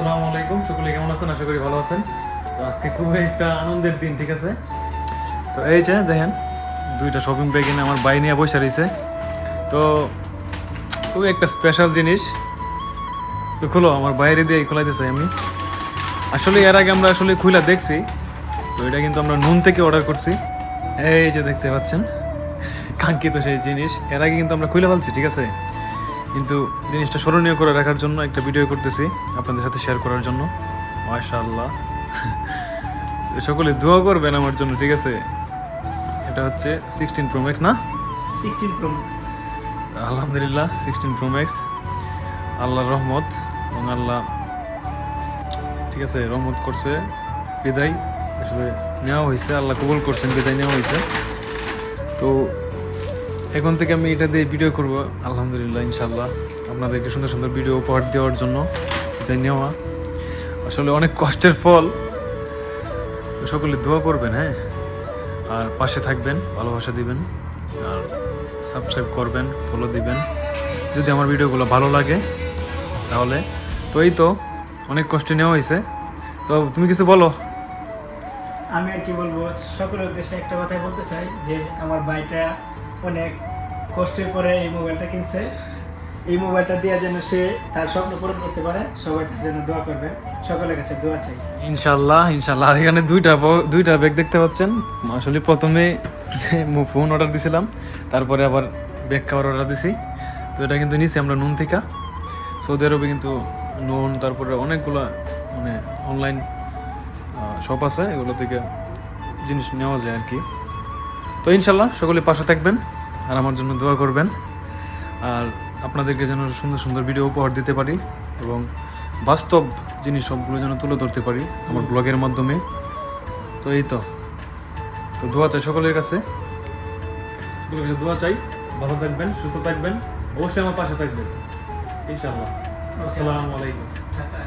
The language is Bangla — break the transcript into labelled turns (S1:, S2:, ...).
S1: আসসালামু আলাইকুম, সকলে কেমন আছেন? আশা করি ভালো আছেন। তো আজকে খুবই একটা আনন্দের দিন, ঠিক আছে? তো এই যে দেখেন, দুইটা শপিং ব্যাগ এনে আমার বাই নিয়ে বসে রয়েছে। তো খুবই একটা স্পেশাল জিনিস। তো খুলো, আমার বাইরে দিয়ে খোলাইতেছে আমি। আসলে এর আগে আমরা আসলে খুলে দেখছি। তো এটা কিন্তু আমরা নুন থেকে অর্ডার করছি। এই যে দেখতে পাচ্ছেন, কাঙ্ক্ষিত সেই জিনিস। এর আগে কিন্তু আমরা খুলে ফেলছি, ঠিক আছে? কিন্তু জিনিসটা স্মরণীয় করে রাখার জন্য একটা ভিডিও করতেছি আপনাদের সাথে শেয়ার করার জন্য। মাশাআল্লাহ, সকলে দোয়া করবেন আমার জন্য, ঠিক আছে? এটা হচ্ছে 16 Pro Max না?
S2: 16 Pro Max।
S1: আলহামদুলিল্লাহ 16 Pro Max, আল্লাহর রহমত এবং আল্লাহ, ঠিক আছে, রহমত করছে বিদায় আসলে নেওয়া হয়েছে, আল্লাহ কবুল করছেন, বিদায় নেওয়া হয়েছে। তো এখন থেকে আমি এটা দিয়ে ভিডিও করব আলহামদুলিল্লাহ, ইনশাল্লাহ আপনাদেরকে সুন্দর সুন্দর ভিডিও উপহার দেওয়ার জন্য এটা নেওয়া। আসলে অনেক কষ্টের ফল। সকলে দোয়া করবেন, হ্যাঁ, আর পাশে থাকবেন, ভালোবাসা দিবেন, আর সাবস্ক্রাইব করবেন, ফলো দিবেন যদি আমার ভিডিওগুলো ভালো লাগে তাহলে। তো এই তো অনেক কষ্টে নেওয়া হয়েছে। তো তুমি কিছু বলো।
S2: আমি আর কি বলবো, সকলের উদ্দেশ্যে একটা কথাই বলতে চাই যে আমার ভাইটা অনেক কষ্টের পরে এই মোবাইলটা কিনছে। এই মোবাইলটা দিয়ে যেন সে তার স্বপ্ন পূরণ করতে পারে, সবাই তার জন্য দোয়া করবে, সকলের কাছে দোয়া চাই।
S1: ইনশাল্লাহ ইনশাল্লাহ। এখানে দুইটা ব্যাগ দেখতে পাচ্ছেন। আসলে প্রথমে ফোন অর্ডার দিছিলাম, তারপরে আবার ব্যাগ খাওয়ার অর্ডার দিছি। তো এটা কিন্তু নিছি আমরা নুন থেকে। সৌদি আরবে কিন্তু নুন, তারপরে অনেকগুলো মানে অনলাইন শপ আছে, এগুলো থেকে জিনিস নেওয়া যায় আর কি। তো ইনশাল্লাহ সকলে পাশে থাকবেন আর আমার জন্য দোয়া করবেন, আর আপনাদেরকে যেন সুন্দর সুন্দর ভিডিও উপহার দিতে পারি এবং বাস্তব জিনিস সবগুলো যেন তুলে ধরতে পারি আমার ব্লগের মাধ্যমে। তো এই তো দোয়া চাই সকলের কাছে, দোয়া চাই। ভালো থাকবেন, সুস্থ থাকবেন, অবশ্যই আমার পাশে থাকবেন ইনশাআল্লাহ। আসসালামু আলাইকুম।
S2: টাটা।